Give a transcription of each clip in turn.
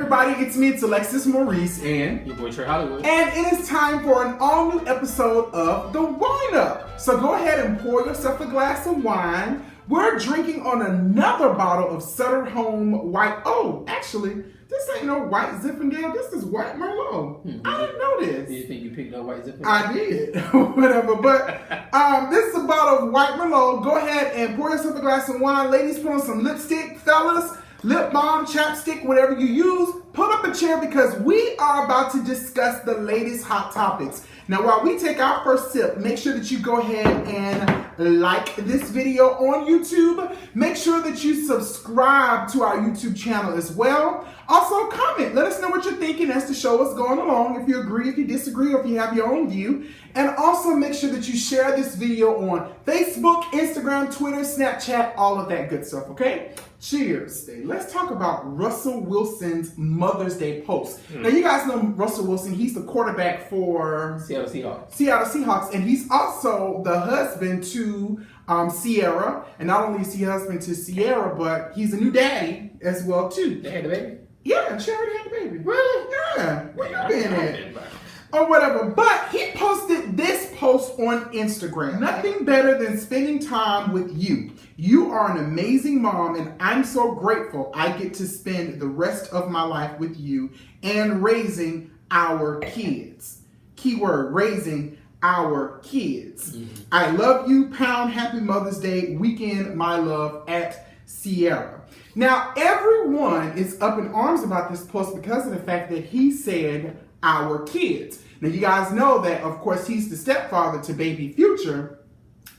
everybody? It's me, it's Alexis Maurice, and your boy Trei Hollywood. And it is time for an all-new episode of The Wine Up. So go ahead and pour yourself a glass of wine. We're drinking on another bottle of Sutter Home White. Oh, actually, this ain't no White Zinfandel. This is White Merlot. Mm-hmm. I didn't know this. Do you think you picked up White Zinfandel? I did. Whatever. But this is a bottle of White Merlot. Go ahead and pour yourself a glass of wine. Ladies, put on some lipstick. Fellas, lip balm, chapstick, whatever you use. Pull up a chair because we are about to discuss the latest hot topics. Now, while we take our first sip, make sure that you go ahead and like this video on YouTube. Make sure that you subscribe to our YouTube channel as well. Also, comment. Let us know what you're thinking as to show us going along, if you agree, if you disagree, or if you have your own view. And also make sure that you share this video on Facebook, Instagram, Twitter, Snapchat, all of that good stuff, okay? Cheers. Let's talk about Russell Wilson's Mother's Day post. Now, you guys know Russell Wilson. He's the quarterback for Seattle Seahawks. Seattle Seahawks, and he's also the husband to Ciara. And not only is he husband to Ciara, but he's a new daddy as well, too. They had the baby? Yeah, she already had the baby. Really? Yeah. Where you been at? Or whatever. But he posted this post on Instagram. Nothing better than spending time with you. You are an amazing mom, and I'm so grateful I get to spend the rest of my life with you and raising our kids. Keyword, raising our kids. Mm-hmm. I love you. Pound. Happy Mother's Day weekend. My love, at Ciara. Now, everyone is up in arms about this post because of the fact that he said our kids. Now, you guys know that, of course, he's the stepfather to baby Future,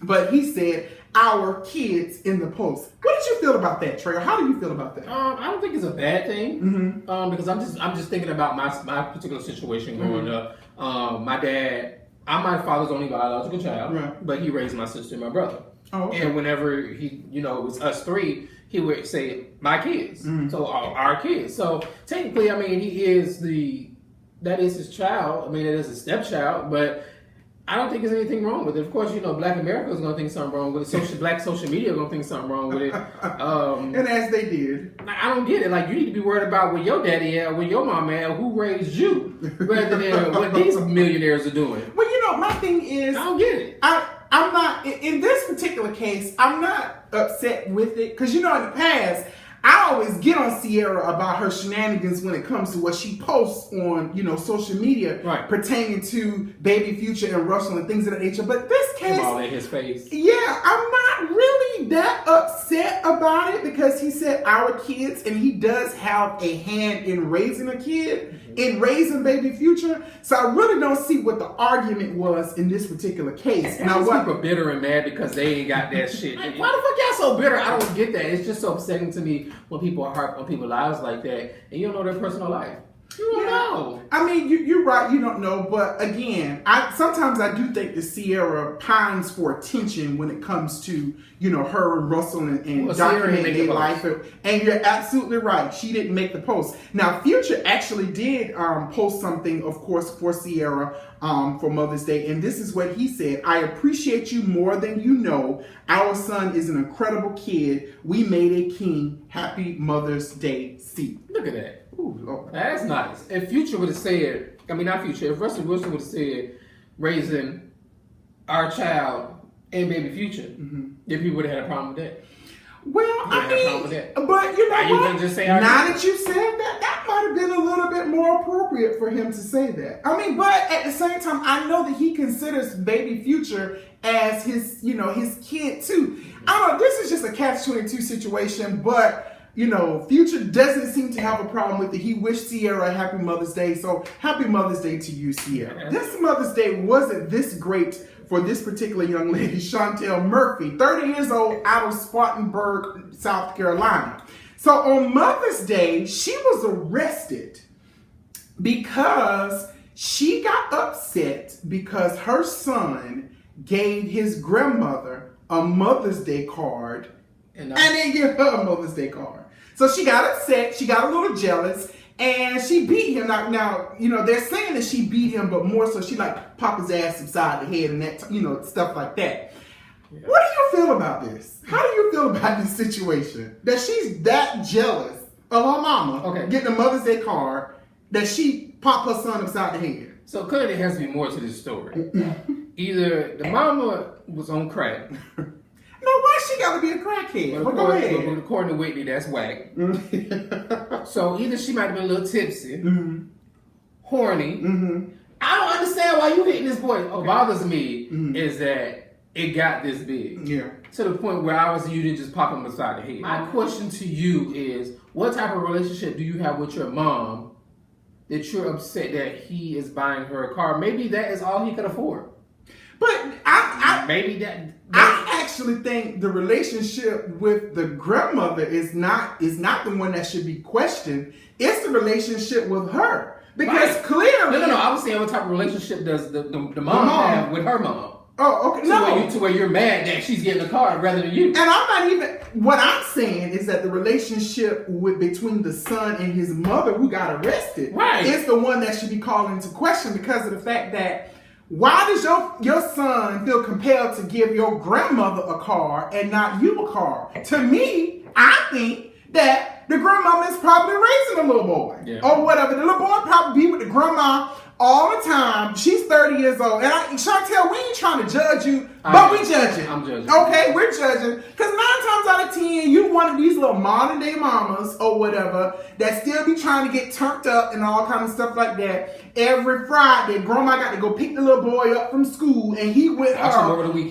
but he said our kids in the post. What did you feel about that, Trey? How do you feel about that? I don't think it's a bad thing, because I'm just thinking about my particular situation growing up. My dad, I'm my father's only biological child, right, but he raised my sister and my brother. Oh, okay. And whenever he, it was us three, he would say my kids, so our kids. So technically, I mean, that is his child. I mean, it is a stepchild, but I don't think there's anything wrong with it. Of course, Black America is going to think something wrong with it. Black social media is going to think something wrong with it. And as they did. I don't get it. Like, you need to be worried about what your daddy had, what your mom had, who raised you, rather than what these millionaires are doing. Well, my thing is, I don't get it. I'm not, in this particular case, I'm not upset with it. Because, in the past, I always get on Ciara about her shenanigans when it comes to what she posts on, social media, right, pertaining to baby Future and Russell and things of that nature. But this case, all in his face. Yeah, I'm not really that upset about it because he said our kids, and he does have a hand in raising a kid, in raising baby Future. So I really don't see what the argument was in this particular case. And now, people are bitter and mad because they ain't got that shit. Why the fuck y'all so bitter? I don't get that. It's just so upsetting to me when people are harp on people's lives like that, and you don't know their personal life. You don't know. I mean, you're right. You don't know, but again, sometimes I do think that Ciara pines for attention when it comes to her and Russell and documenting their life. And you're absolutely right. She didn't make the post. Now, Future actually did post something, of course, for Ciara for Mother's Day, and this is what he said: "I appreciate you more than you know. Our son is an incredible kid. We made a king. Happy Mother's Day, C." Look at that. Ooh, Lord. That's nice. If Future would have said, not Future, if Russell Wilson would have said, raising our child and baby Future, then people would have had a problem with that. Well, I mean, but you know what? Just say now that you said that, that might have been a little bit more appropriate for him to say that. I mean, but at the same time, I know that he considers baby Future as his, his kid too. I don't know, this is just a catch-22 situation, but Future doesn't seem to have a problem with it. He wished Ciara a happy Mother's Day. So happy Mother's Day to you, Ciara. This Mother's Day wasn't this great for this particular young lady, Shontrell Murphy, 30 years old, out of Spartanburg, South Carolina. So on Mother's Day, she was arrested because she got upset because her son gave his grandmother a Mother's Day card and then give her a Mother's Day card. So she got upset, she got a little jealous, and she beat him. Now, they're saying that she beat him, but more so she popped his ass upside the head and that, stuff like that. Yeah. What do you feel about this? How do you feel about this situation? That she's that jealous of her mama getting a Mother's Day card that she popped her son upside the head. So clearly there has to be more to this story. Either the mama was on crack. No, why she gotta be a crackhead? Well, go ahead. According to Whitney, that's whack. So either she might have been a little tipsy, horny. I don't understand why you hitting this boy. What bothers me is that it got this big. Yeah. To the point where obviously you didn't just pop him beside the head. My question to you is, what type of relationship do you have with your mom that you're upset that he is buying her a car? Maybe that is all he could afford. But I actually think the relationship with the grandmother is not the one that should be questioned. It's the relationship with her. Because clearly... No. I was saying what type of relationship does the mom have with her mom? Oh, okay. To where you're mad that she's getting a car rather than you. And I'm not even... What I'm saying is that the relationship between the son and his mother who got arrested is the one that should be called into question because of the fact that why does your son feel compelled to give your grandmother a car and not you a car? To me, I think that the grandmama is probably raising the little boy or whatever. The little boy probably be with the grandma all the time. She's 30 years old. And Shontrell, we ain't trying to judge you, but we judging. I'm judging. Okay, we're judging. Because 9 times out of 10, you one of these little modern day mamas or whatever that still be trying to get turned up and all kind of stuff like that. Every Friday, grandma got to go pick the little boy up from school and he with her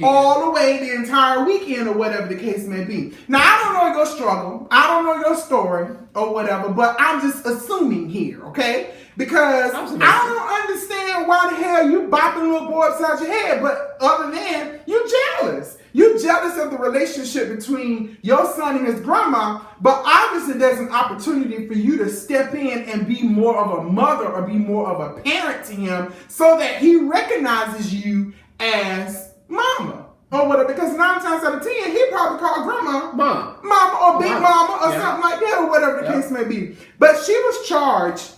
all the way the entire weekend or whatever the case may be. Now, I don't know your struggle. I don't know your story or whatever, but I'm just assuming here, okay? Because I don't understand why the hell you bopping little boy upside your head, but other than you jealous. You jealous of the relationship between your son and his grandma, but obviously there's an opportunity for you to step in and be more of a mother or be more of a parent to him so that he recognizes you as mama. Or whatever, because 9 times out of 10, he probably called grandma mama or big mama or something like that or whatever the case may be. But she was charged.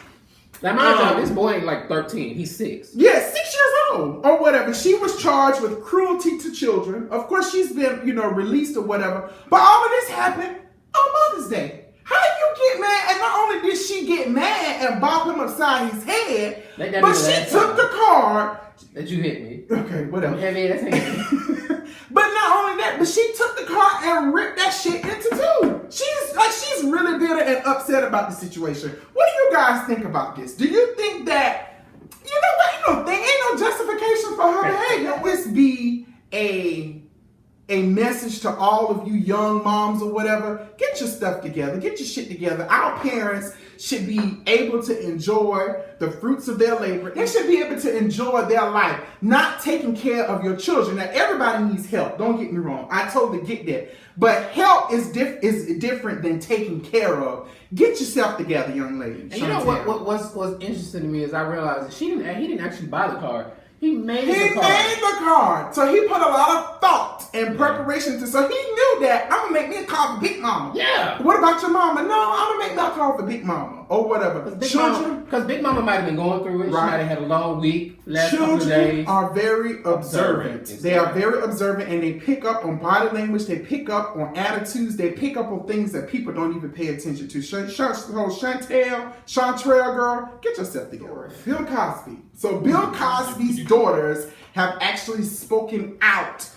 Now, mind you, this boy ain't like 13. He's 6. Yeah, 6 years old or whatever. She was charged with cruelty to children. Of course, she's been, released or whatever. But all of this happened on Mother's Day. How do you get mad? And not only did she get mad and bop him upside his head, but she took the card. That you hit me. Okay, whatever. But not only that, but she took the car and ripped that shit into 2. She's really bitter and upset about the situation. What do you guys think about this? Do you think that, there ain't no justification for her behavior? Let this be a message to all of you young moms or whatever. Get your stuff together. Get your shit together. Our parents should be able to enjoy the fruits of their labor. They should be able to enjoy their life, not taking care of your children. Now, everybody needs help. Don't get me wrong. I totally get that. But help is different than taking care of. Get yourself together, young lady. And you know what's interesting to me is I realized that he didn't actually buy the car. He made the card. So he put a lot of thought and preparation to. So he knew that I'm gonna make me a call for Big Mama. Yeah. What about your mama? No, I'm gonna make that call for Big Mama or whatever. Because Big Mama might have been going through it. Right. She might have had a long week. Children are very observant. They are very observant, and they pick up on body language. They pick up on attitudes. They pick up on things that people don't even pay attention to. Shontrell, girl, get yourself together. Bill Cosby. So Bill Cosby's daughters have actually spoken out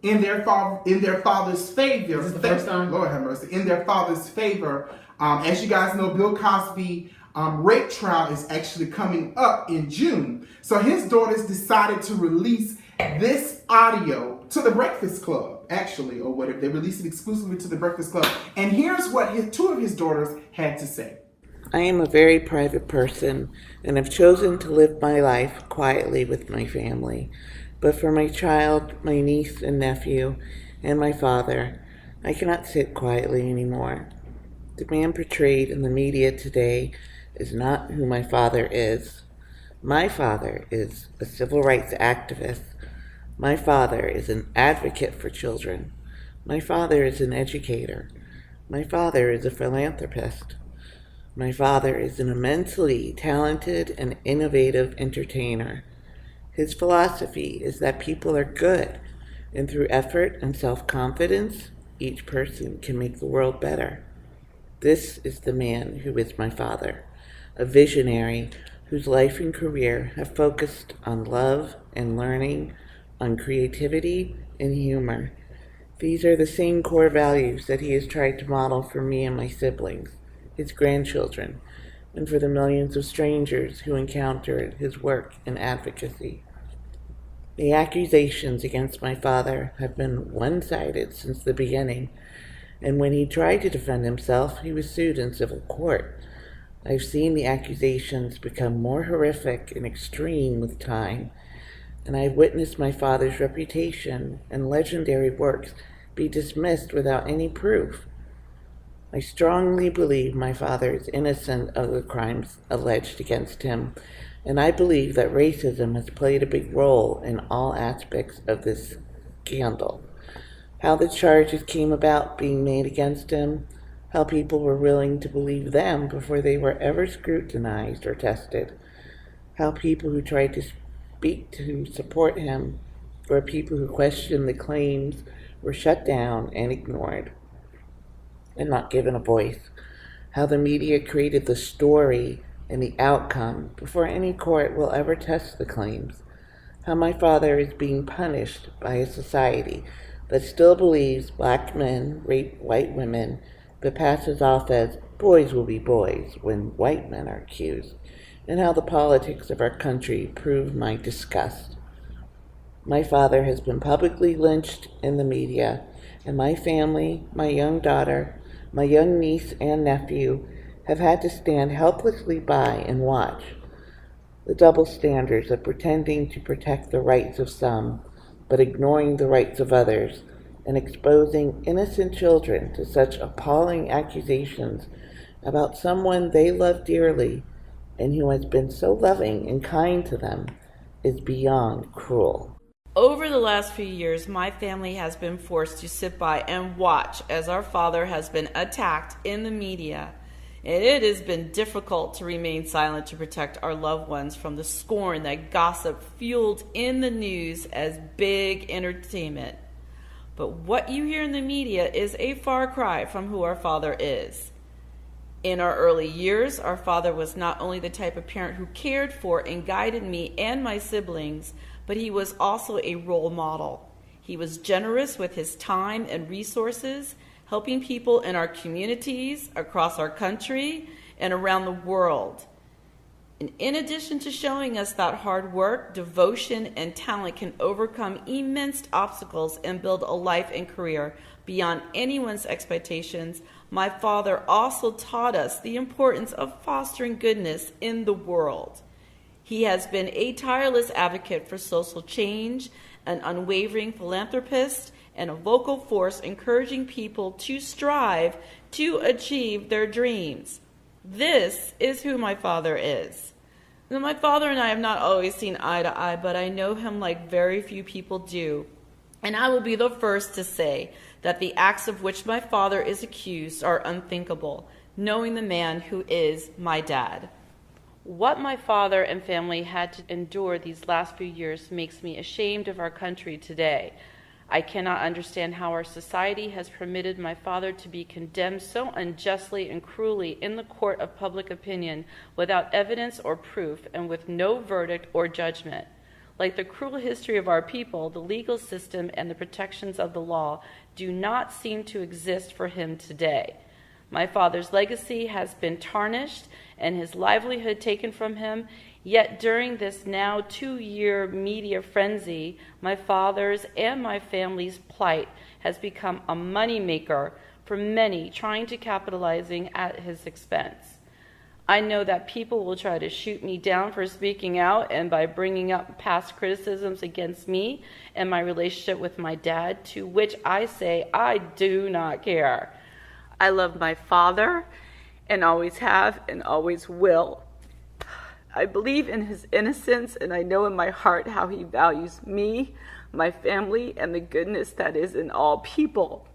in their father's favor. Is this the first time? Lord have mercy. In their father's favor. As you guys know, Bill Cosby rape trial is actually coming up in June. So his daughters decided to release this audio to the Breakfast Club, actually, or whatever. They released it exclusively to the Breakfast Club. And here's what 2 of his daughters had to say. I am a very private person and have chosen to live my life quietly with my family. But for my child, my niece and nephew, and my father, I cannot sit quietly anymore. The man portrayed in the media today is not who my father is. My father is a civil rights activist. My father is an advocate for children. My father is an educator. My father is a philanthropist. My father is an immensely talented and innovative entertainer. His philosophy is that people are good, and through effort and self-confidence, each person can make the world better. This is the man who is my father, a visionary whose life and career have focused on love and learning, on creativity and humor. These are the same core values that he has tried to model for me and my siblings, his grandchildren, and for the millions of strangers who encountered his work and advocacy. The accusations against my father have been one-sided since the beginning, and when he tried to defend himself, he was sued in civil court. I've seen the accusations become more horrific and extreme with time, and I've witnessed my father's reputation and legendary works be dismissed without any proof. I strongly believe my father is innocent of the crimes alleged against him, and I believe that racism has played a big role in all aspects of this scandal. How the charges came about being made against him, how people were willing to believe them before they were ever scrutinized or tested, how people who tried to speak to support him or people who questioned the claims were shut down and ignored and not given a voice, how the media created the story and the outcome before any court will ever test the claims, how my father is being punished by a society that still believes black men rape white women, but passes off as boys will be boys when white men are accused, and how the politics of our country prove my disgust. My father has been publicly lynched in the media, and my family, my young daughter, my young niece and nephew have had to stand helplessly by and watch. The double standards of pretending to protect the rights of some, but ignoring the rights of others, and exposing innocent children to such appalling accusations about someone they love dearly and who has been so loving and kind to them is beyond cruel. Over the last few years, my family has been forced to sit by and watch as our father has been attacked in the media. And it has been difficult to remain silent to protect our loved ones from the scorn that gossip fueled in the news as big entertainment. But what you hear in the media is a far cry from who our father is. In our early years, our father was not only the type of parent who cared for and guided me and my siblings, but he was also a role model. He was generous with his time and resources, helping people in our communities, across our country, and around the world. And in addition to showing us that hard work, devotion, and talent can overcome immense obstacles and build a life and career beyond anyone's expectations, my father also taught us the importance of fostering goodness in the world. He has been a tireless advocate for social change, an unwavering philanthropist, and a vocal force encouraging people to strive to achieve their dreams. This is who my father is. Now, my father and I have not always seen eye to eye, but I know him like very few people do. And I will be the first to say that the acts of which my father is accused are unthinkable, knowing the man who is my dad. What my father and family had to endure these last few years makes me ashamed of our country today. I cannot understand how our society has permitted my father to be condemned so unjustly and cruelly in the court of public opinion without evidence or proof and with no verdict or judgment. Like the cruel history of our people, the legal system and the protections of the law do not seem to exist for him today. My father's legacy has been tarnished and his livelihood taken from him. Yet during this now 2-year media frenzy, my father's and my family's plight has become a moneymaker for many trying to capitalizing at his expense. I know that people will try to shoot me down for speaking out and by bringing up past criticisms against me and my relationship with my dad, to which I say I do not care. I love my father and always have and always will. I believe in his innocence, and I know in my heart how he values me, my family, and the goodness that is in all people.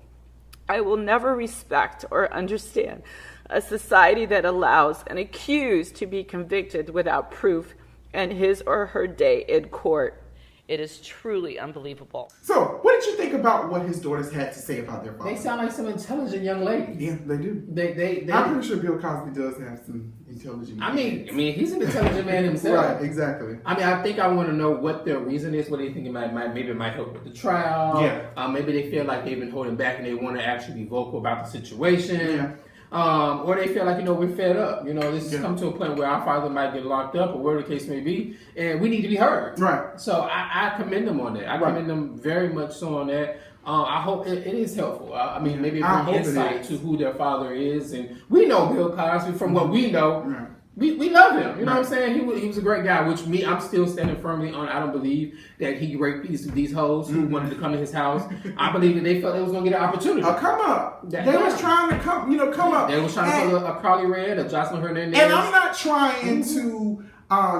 I will never respect or understand a society that allows an accused to be convicted without proof and his or her day in court. It is truly unbelievable. So, what did you think about what his daughters had to say about their father? They sound like some intelligent young ladies. Yeah, they do. They I'm pretty sure Bill Cosby does have some intelligent. I mean, he's an intelligent man himself. Right, exactly. I mean, I think I want to know what their reason is. What they think maybe it might help with the trial. Yeah. Maybe they feel like they've been holding back and they want to actually be vocal about the situation. Yeah. Or they feel like, we're fed up. This has come to a point where our father might get locked up or whatever the case may be, and we need to be heard. Right. So I commend them on that. I commend them very much so on that. I hope it is helpful. I mean, maybe it brings insight to who their father is. And we know Bill Cosby from what we know. Right. We love him. You know what I'm saying? He was a great guy, which I'm still standing firmly on. I don't believe that he raped these hoes who wanted to come to his house. I believe that they felt they was going to get an opportunity. Come up. They was trying to come up. They was trying to put a Carly Reid, a Jocelyn Hernandez. And I'm not trying to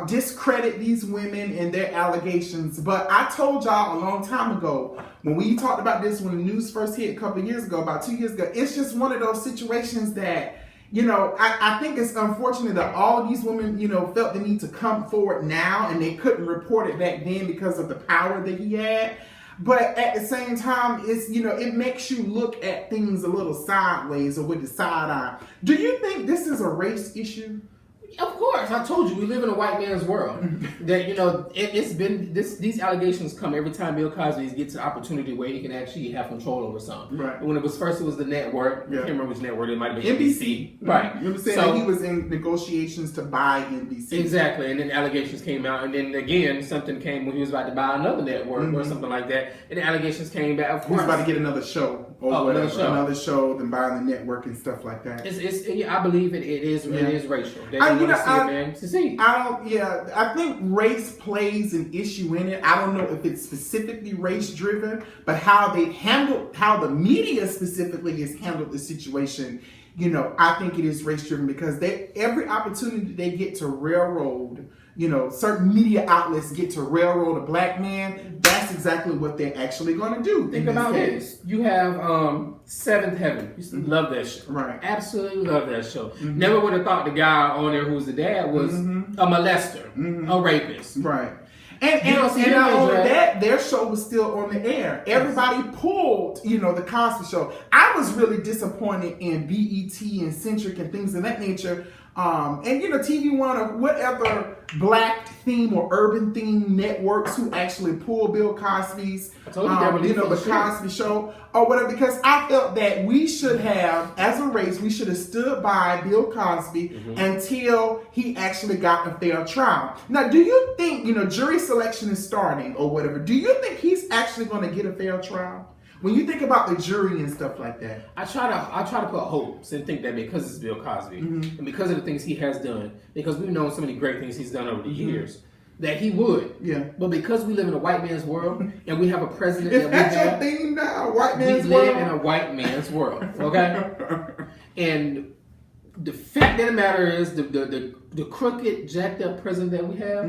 discredit these women and their allegations, but I told y'all a long time ago when we talked about this when the news first hit a couple of years ago, about 2 years ago, it's just one of those situations that I think it's unfortunate that all of these women, felt the need to come forward now and they couldn't report it back then because of the power that he had. But at the same time, it's, it makes you look at things a little sideways or with the side eye. Do you think this is a race issue? Of course, I told you we live in a white man's world. That it's been these allegations come every time Bill Cosby gets an opportunity where he can actually have control over something. Right. When it was the network. Yeah. I can't remember which network it might have been. NBC. Right. You were saying that he was in negotiations to buy NBC. Exactly, and then allegations came out, and then again something came when he was about to buy another network or something like that, and the allegations came back. Of course, he was about to get another show another show, then buying the network and stuff like that. I believe it is racial. They want to see a man succeed. I think race plays an issue in it. I don't know if it's specifically race driven, but how the media specifically has handled the situation, I think it is race driven because every opportunity they get to railroad, certain media outlets get to railroad a black man. That's exactly what they're actually going to do. Think about this. You have Seventh Heaven. You love that show. Right. Absolutely love that show. Mm-hmm. Never would have thought the guy on there who was the dad was a molester, a rapist. Right. And not only that, their show was still on the air. Everybody pulled, the Cosby Show. I was really disappointed in BET and Centric and things of that nature. And TV One or whatever black theme or urban theme networks who actually pull Bill Cosby's, the Cosby Show or whatever, because I felt that we should have, as a race, we should have stood by Bill Cosby until he actually got a fair trial. Now, do you think, jury selection is starting or whatever, do you think he's actually going to get a fair trial? When you think about the jury and stuff like that, I try to put hopes and think that because it's Bill Cosby and because of the things he has done, because we've known so many great things he's done over the years, that he would. Yeah. But because we live in a white man's world and we have a president that we have, your thing now, white man's world. We live in a white man's world. Okay. And the fact of the matter is the crooked, jacked up president that we have,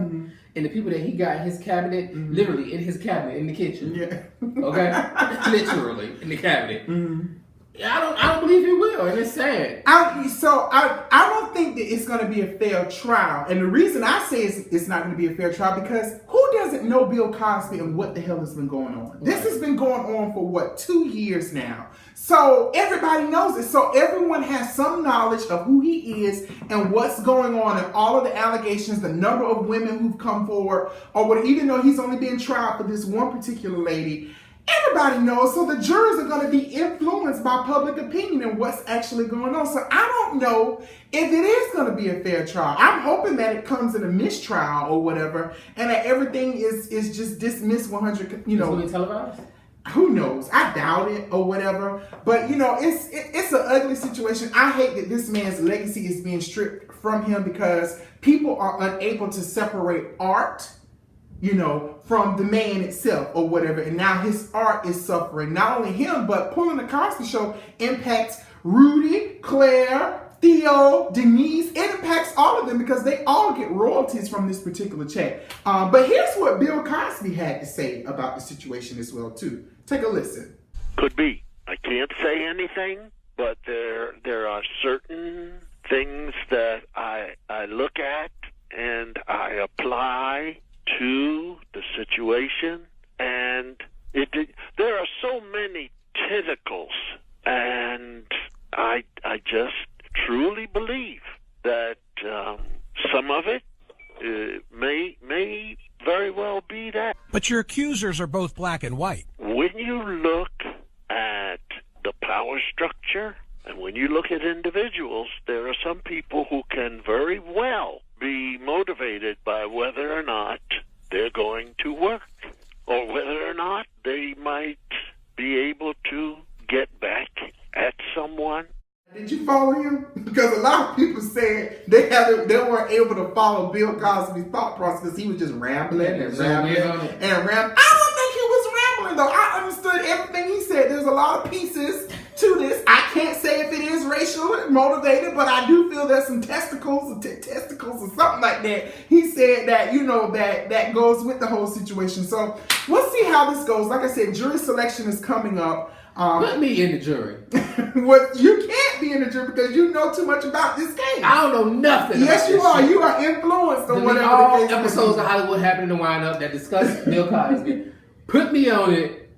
and the people that he got in his cabinet, literally in his cabinet in the kitchen. Yeah. Okay? Literally in the cabinet. I don't believe he will, and it's sad. I don't think that it's going to be a fair trial, and the reason I say it's not going to be a fair trial because who doesn't know Bill Cosby and what the hell has been going on? Right. This has been going on for 2 years now, so everybody knows it. So everyone has some knowledge of who he is and what's going on, and all of the allegations, the number of women who've come forward, or what, even though he's only been tried for this one particular lady. Everybody knows, so the jurors are going to be influenced by public opinion and what's actually going on. So I don't know if it is going to be a fair trial. I'm hoping that it comes in a mistrial or whatever, and that everything is just dismissed 100. It's going to be televised? Who knows? I doubt it or whatever. But it's an ugly situation. I hate that this man's legacy is being stripped from him because people are unable to separate art, from the man itself or whatever. And now his art is suffering. Not only him, but pulling the Cosby Show impacts Rudy, Claire, Theo, Denise. It impacts all of them because they all get royalties from this particular check. But here's what Bill Cosby had to say about the situation as well, too. Take a listen. Could be. I can't say anything, but there are certain things that I look at and I apply to the situation some of it may very well be that. But your accusers are both black and white. When you look at the power structure and when you look at individuals, there are some people who can very well be motivated by whether or not they're going to work or whether or not they might be able to get back at someone. Did you follow him? Because a lot of people said they weren't able to follow Bill Cosby's thought process because he was just rambling and rambling and rambling. I don't think he was rambling though. I understood everything he said. There's a lot of pieces to this. I can't say if it is racial motivated, but I do feel there's some testicles or something like that. He said that, that goes with the whole situation. So we'll see how this goes. Like I said, jury selection is coming up. Put me in the jury. What you can't be in the jury because you know too much about this case. I don't know nothing. Yes, you are. Shit. You are influenced on whatever all the case episodes of Hollywood happening to wind up that discuss Bill Cosby. Put me on it,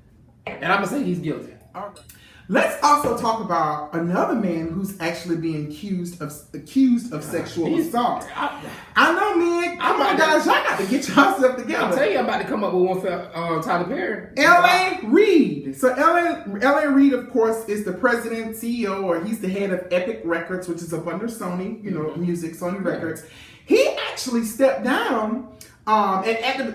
and I'm gonna say he's guilty. All right. Let's also talk about another man who's actually being accused of sexual assault. I know, man. Come on, guys, y'all got to get yourself together. I'll tell you, I'm about to come up with one for Tyler Perry. Reid. So Reid, of course, is the president, CEO, or he's the head of Epic Records, which is up under Sony, music, Sony Records. He actually stepped down. And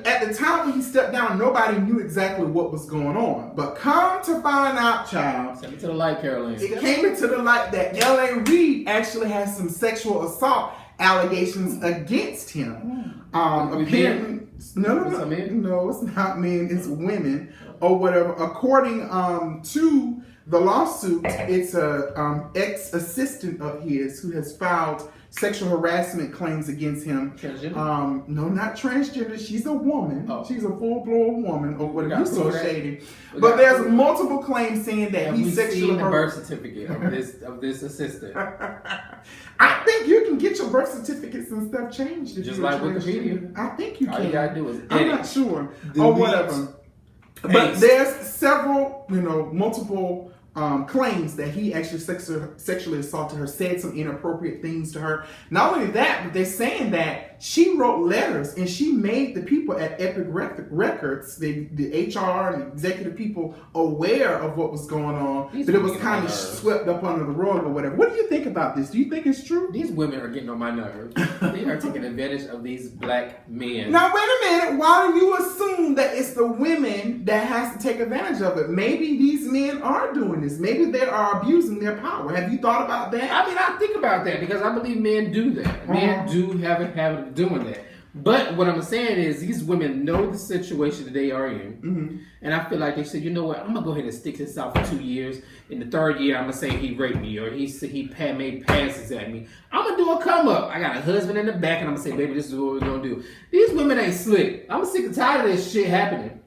at the time when he stepped down, nobody knew exactly what was going on. But come to find out, child. Step into the light, Caroline. It came into the light that Reid actually has some sexual assault allegations against him. Apparently, no, it's not men, it's women or whatever. According to the lawsuit, it's a ex-assistant of his who has filed sexual harassment claims against him. Transgender? No, not transgender. She's a woman. Oh. She's a full-blown woman or whatever. You're so shady. But there's multiple claims saying that he's sexually harassed. The birth certificate of this assistant. I think you can get your birth certificates and stuff changed. Just like Wikipedia. I think you can. All you gotta do is edit. I'm not sure. Or whatever. But there's several, multiple claims that he actually sexually assaulted her, said some inappropriate things to her. Not only that, but they're saying that she wrote letters and she made the people at Epic Records, the HR and the executive people, aware of what was going on. But it was kind of swept up under the rug or whatever. What do you think about this? Do you think it's true? These women are getting on my nerves. They are taking advantage of these black men. Now, wait a minute. Why do you assume that it's the women that has to take advantage of it? Maybe these men are doing this. Maybe they are abusing their power. Have you thought about that? I mean, I think about that because I believe men do that. Men do have a habit of doing that. But what I'm saying is these women know the situation that they are in. Mm-hmm. And I feel like they said, you know what, I'm going to go ahead and stick this out for 2 years. In the third year, I'm going to say he raped me or he made passes at me. I'm going to do a come up. I got a husband in the back and I'm going to say, baby, this is what we're going to do. These women ain't slick. I'm sick and tired of this shit happening.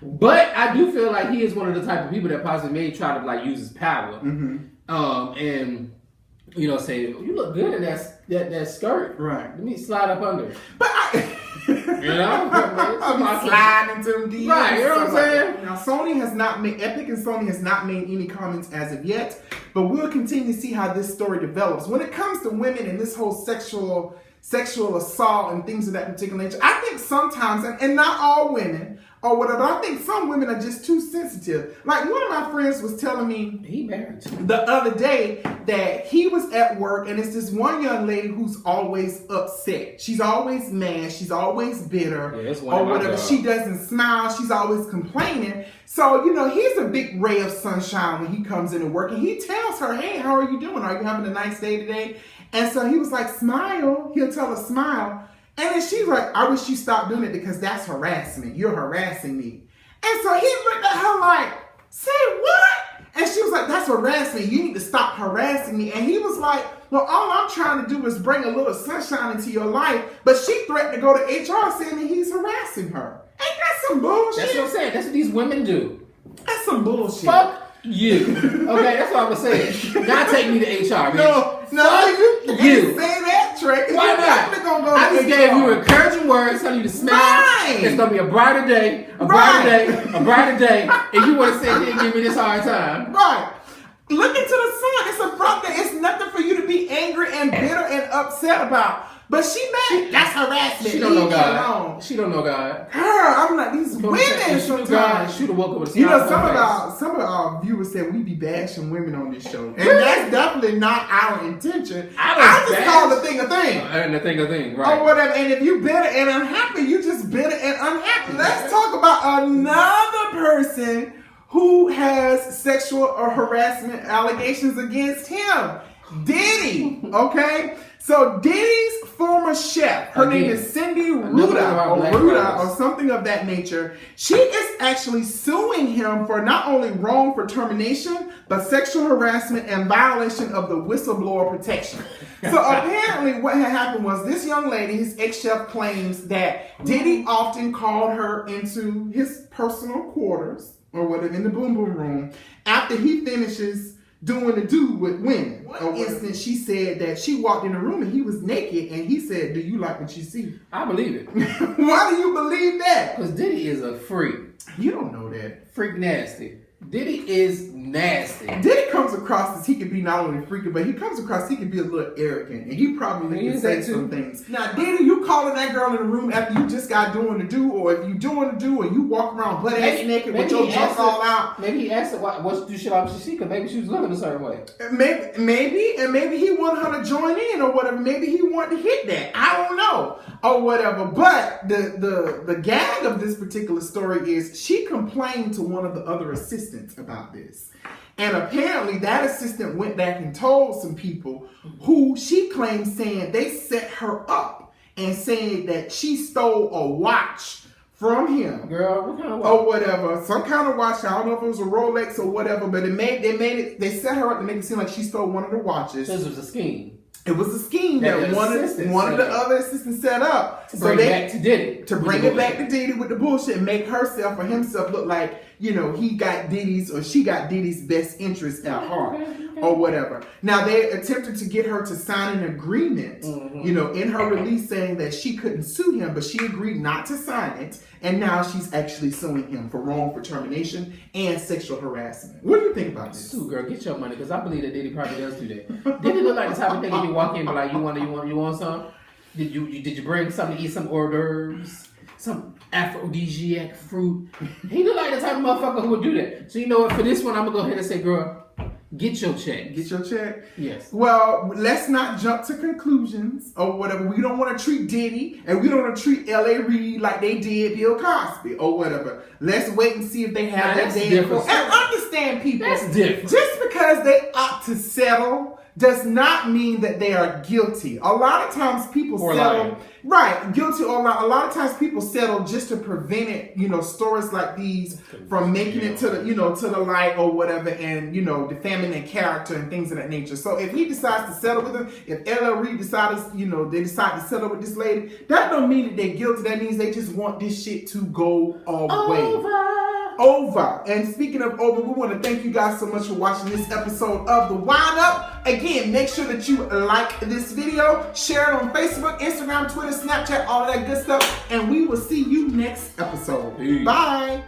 But I do feel like he is one of the type of people that possibly may try to use his power. Mm-hmm. And say, you look good in that skirt. Right. Let me slide up under. But I'm sliding into them DMs. Right, you know what I'm saying? Now, Epic and Sony has not made any comments as of yet, but we'll continue to see how this story develops. When it comes to women and this whole sexual assault and things of that particular nature, I think sometimes, and not all women or whatever, I think some women are just too sensitive. Like one of my friends was telling me he married the other day that he was at work and it's this one young lady who's always upset. She's always mad. She's always bitter or whatever. She doesn't smile. She's always complaining. So, he's a big ray of sunshine when he comes into work and he tells her, hey, how are you doing? Are you having a nice day today? And so he was like, smile. He'll tell her, smile. And then she's like, I wish you stopped doing it because that's harassment. You're harassing me. And so he looked at her like, say what? And she was like, that's harassment. You need to stop harassing me. And he was like, well, all I'm trying to do is bring a little sunshine into your life. But she threatened to go to HR saying that he's harassing her. Ain't that some bullshit? That's what I'm saying. That's what these women do. That's some bullshit. Fuck you. Okay, that's what I'm saying. Now take me to HR, bitch. No, you can't say that, Trei. Why not? I just gave you encouraging words, telling you to smile. Right. It's gonna be a brighter day, a brighter day, and you want to sit here and give me this hard time. Right. Look into the sun. It's a problem. It's nothing for you to be angry and bitter and upset about. But she mad. That's harassment. She don't know God. She don't know God. Girl, I'm like, these women sometimes. She would woke up with a You know, some of our viewers said we be bashing women on this show. And that's definitely not our intention. I just call the thing a thing. And the thing a thing, right. Or whatever. And if you bitter and unhappy, you just bitter and unhappy. Let's talk about another person who has sexual or harassment allegations against him. Diddy, okay? So Diddy's former chef, her name is Cindy Reuda or something of that nature. She is actually suing him for not only wrongful termination, but sexual harassment and violation of the whistleblower protection. So apparently what had happened was this young lady, his ex-chef, claims that Diddy often called her into his personal quarters or whatever, in the boom boom room, after he finishes doing the do with women. One instance, she said that she walked in the room and he was naked, and he said, "Do you like what you see?" I believe it. Why do you believe that? Because Diddy is a freak. You don't know that. Freak nasty. Diddy is nasty. Diddy comes across as he could be not only freaky, but he comes across he could be a little arrogant, and he probably can say some things. Now, Diddy, you calling that girl in the room after you just got doing the do, or if you doing the do, and you walk around butt ass naked with your junk all out. Maybe he asked her what do shit out she see, because maybe she was looking a certain way. Maybe he wanted her to join in or whatever. Maybe he wanted to hit that. I don't know or whatever. But the gag of this particular story is she complained to one of the other assistants about this. And apparently that assistant went back and told some people who she claims saying they set her up and saying that she stole a watch from him. Girl, what kind of watch? Or whatever. Some kind of watch. I don't know if it was a Rolex or whatever, but they set her up to make it seem like she stole one of the watches. This was a scheme. It was a scheme that one of the other assistants set up to bring it back to Diddy. To bring it back to Diddy with the bullshit and make herself or himself look like, you know, he got Diddy's or she got Diddy's best interest at heart or whatever. Now, they attempted to get her to sign an agreement, you know, in her release saying that she couldn't sue him, but she agreed not to sign it. And now she's actually suing him for wrongful termination and sexual harassment. What do you think about this? Sue, girl, get your money, because I believe that Diddy probably does do that. Diddy look like the type of thing you walk in and be like, you want some? Did you bring something to eat, some hors d'oeuvres? Some aphrodisiac fruit? He look like the type of motherfucker who would do that. So you know what, for this one, I'm going to go ahead and say, girl, get your check. Get your check? Yes. Well, let's not jump to conclusions or whatever. We don't want to treat Diddy and we don't want to treat L.A. Reid like they did Bill Cosby or whatever. Let's wait and see if they have that day. And understand, people. That's different. Just because they opt to settle does not mean that they are guilty. A lot of times people settle. Right, guilty or not. A lot of times people settle just to prevent it, you know, stories like these from making it to the, you know, to the light or whatever, and, you know, defaming their character and things of that nature. So if he decides to settle with them, if L.A. Reid decides, you know, they decide to settle with this lady, that don't mean that they're guilty. That means they just want this shit to go away. Over. And speaking of over, we want to thank you guys so much for watching this episode of The Wind Up. Again, make sure that you like this video, share it on Facebook, Instagram, Twitter, Snapchat, all of that good stuff, and we will see you next episode. Peace. Bye.